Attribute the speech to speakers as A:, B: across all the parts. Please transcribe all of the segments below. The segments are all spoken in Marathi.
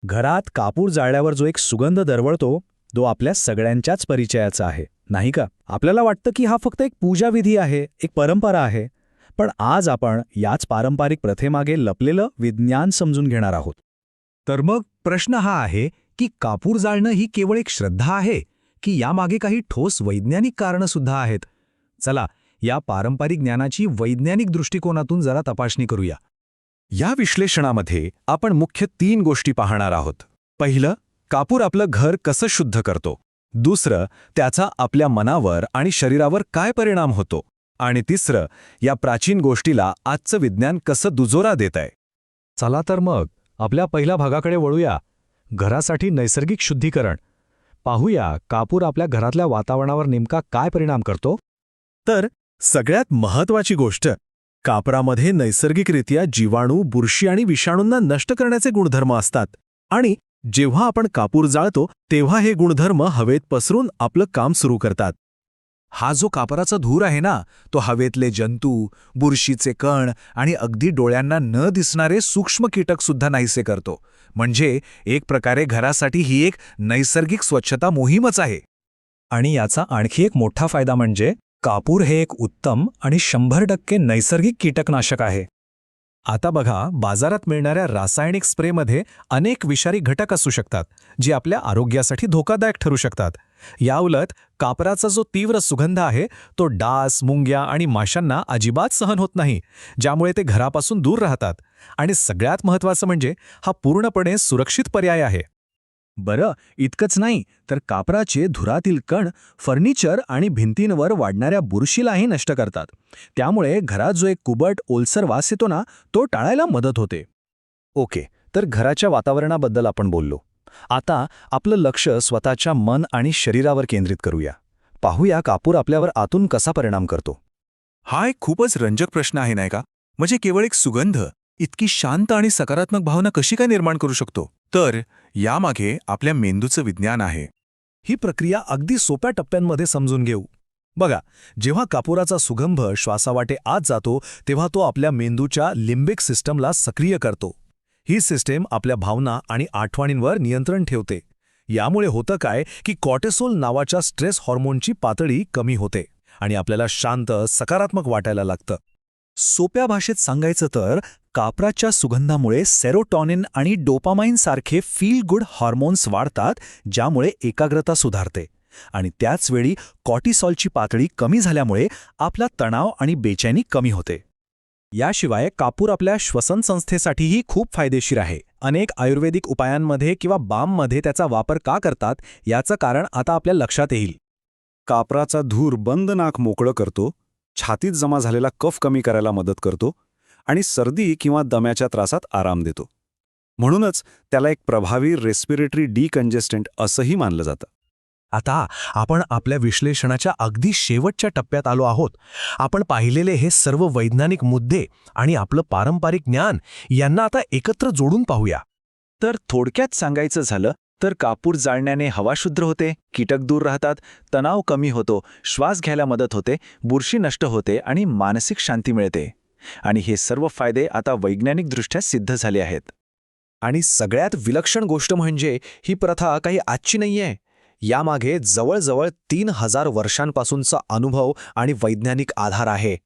A: घरात कापूर जाळल्यावर जो एक सुगंध दरवळतो तो आपल्या सगळ्यांच्याच परिचयाचा आहे, नाही का? आपल्याला वाटतं की हा फक्त एक पूजाविधी आहे, एक परंपरा आहे. पण आज आपण याच पारंपरिक प्रथेमागे लपलेलं विज्ञान समजून घेणार आहोत.
B: तर मग प्रश्न हा आहे की कापूर जाळणं ही केवळ एक श्रद्धा आहे की यामागे काही ठोस वैज्ञानिक कारणं सुद्धा आहेत. चला, या पारंपरिक ज्ञानाची वैज्ञानिक दृष्टिकोनातून जरा तपासणी करूया.
C: या विश्लेषणामध्ये आपण मुख्य 3 गोष्टी पाहणार आहोत. पहिलं, कापूर आपलं घर कसं शुद्ध करतो. दुसरं, त्याचा आपल्या मनावर आणि शरीरावर काय परिणाम होतो. आणि तिसरं, या प्राचीन गोष्टीला आजचं विज्ञान कसं दुजोरा देत आहे.
B: चला तर मग आपल्या पहिल्या भागाकडे वळूया. घरासाठी नैसर्गिक शुद्धीकरण. पाहूया कापूर आपल्या घरातल्या वातावरणावर नेमका काय परिणाम करतो.
A: तर सगळ्यात महत्वाची गोष्ट, कापरामध्ये नैसर्गिकरित्या जीवाणू, बुरशी आणि विषाणूंना नष्ट करण्याचे गुणधर्म असतात. आणि जेव्हा आपण कापूर जाळतो तेव्हा हे गुणधर्म हवेत पसरून आपलं काम सुरू करतात.
B: हा जो कापराचा धूर आहे ना, तो हवेतले जंतू, बुरशीचे कण आणि अगदी डोळ्यांना न दिसणारे सूक्ष्म कीटक सुद्धा नाहीसे करतो. म्हणजे एक प्रकारे घरासाठी ही एक नैसर्गिक स्वच्छता मोहीमच आहे. आणि याचा आणखी एक मोठा फायदा म्हणजे कापूर हे एक उत्तम आणि 100% नैसर्गिक कीटकनाशक आहे. आता बघा, बाजारात मिळणाऱ्या रासायनिक स्प्रेमध्ये अनेक विषारी घटक असू शकतात जे आपल्या आरोग्यासाठी धोकादायक ठरू शकतात. याउलट कापराचा जो तीव्र सुगंध आहे तो डास, मुंग्या आणि माशांना अजिबात सहन होत नाही, ज्यामुळे ते घरापासून दूर राहतात. आणि सगळ्यात महत्त्वाचं म्हणजे हा पूर्णपणे सुरक्षित पर्याय आहे. बरं, इतकंच नाही तर कापराचे धुरातील कण फर्निचर आणि भिंतींवर वाढणाऱ्या बुरशीलाही नष्ट करतात. त्यामुळे घरात जो एक कुबट, ओलसर वास येतो ना, तो टाळायला मदत होते.
A: ओके, तर घराच्या वातावरणाबद्दल आपण बोललो. आता आपलं लक्ष स्वतःच्या मन आणि शरीरावर केंद्रित करूया. पाहूया कापूर आपल्यावर आतून कसा परिणाम करतो.
C: हा एक खूपच रंजक प्रश्न आहे, नाही का? म्हणजे केवळ एक सुगंध इतकी शांत आणि सकारात्मक भावना कशी काय निर्माण करू शकतो? तर यामागे आपल्या मेंदूचं विज्ञान आहे.
B: ही प्रक्रिया अगदी सोप्या टप्प्यांमध्ये समजून घेऊ. बघा, जेव्हा कापुराचा सुगंध श्वासावाटे आत जातो तेव्हा तो आपल्या मेंदूच्या लिम्बिक सिस्टमला सक्रिय करतो. ही सिस्टीम आपल्या भावना आणि आठवणींवर नियंत्रण ठेवते. यामुळे होतं काय की कॉर्टिसोल नावाच्या स्ट्रेस हॉर्मोनची पातळी कमी होते आणि आपल्याला शांत, सकारात्मक वाटायला लागतं. सोप्या भाषेत सांगायचं तर कापराच्या सुगंधामुळे सेरोटॉनिन आणि डोपामाइन सारखे फील गुड हार्मोन्स वाढतात, ज्यामुळे एकाग्रता सुधारते. आणि त्याचवेळी कॉर्टिसॉलची पातळी कमी झाल्यामुळे आपला तणाव आणि बेचैनी कमी होते. याशिवाय कापूर आपल्या श्वसन संस्थेसाठीही खूप फायदेशीर आहे. अनेक आयुर्वेदिक उपायांमध्ये किंवा बाममध्ये त्याचा वापर का करतात याचं कारण आता आपल्या लक्षात येईल.
C: कापराचा धूर बंद नाक मोकळं करतो, छातीत जमा झालेला कफ कमी करायला मदत करतो आणि सर्दी किंवा दम्याच्या त्रासात आराम देतो. म्हणूनच त्याला एक प्रभावी रेस्पिरेटरी डिकंजेस्टंट असंही मानलं जातं.
B: आता आपण आपल्या विश्लेषणाच्या अगदी शेवटच्या टप्प्यात आलो आहोत. आपण पाहिलेले हे सर्व वैज्ञानिक मुद्दे आणि आपलं पारंपरिक ज्ञान यांना आता एकत्र जोडून पाहूया.
A: तर थोडक्यात सांगायचं झालं तर कापूर जाळण्याने हवा शुद्ध होते, कीटक दूर राहतात, तणाव कमी होतो, श्वास घ्यायला मदत होते, बुरशी नष्ट होते आणि मानसिक शांती मिळते. आणि हे सर्व फायदे आता वैज्ञानिकदृष्ट्या सिद्ध झाले आहेत.
B: आणि सगळ्यात विलक्षण गोष्ट म्हणजे ही प्रथा काही आजची नाहीये. यामागे जवळजवळ 3000 वर्षांपासूनचा अनुभव आणि वैज्ञानिक आधार आहे.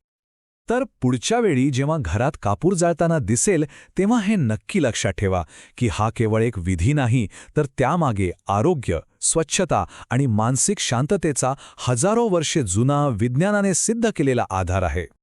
B: तर पुढच्या वेळी जेव्हा घरात कापूर जाळताना दिसेल तेव्हा हे नक्की लक्षात ठेवा की हा केवळ एक विधी नाही, तर त्यामागे आरोग्य, स्वच्छता आणि मानसिक शांततेचा हजारो वर्षे जुना, विज्ञानाने सिद्ध केलेला आधार आहे.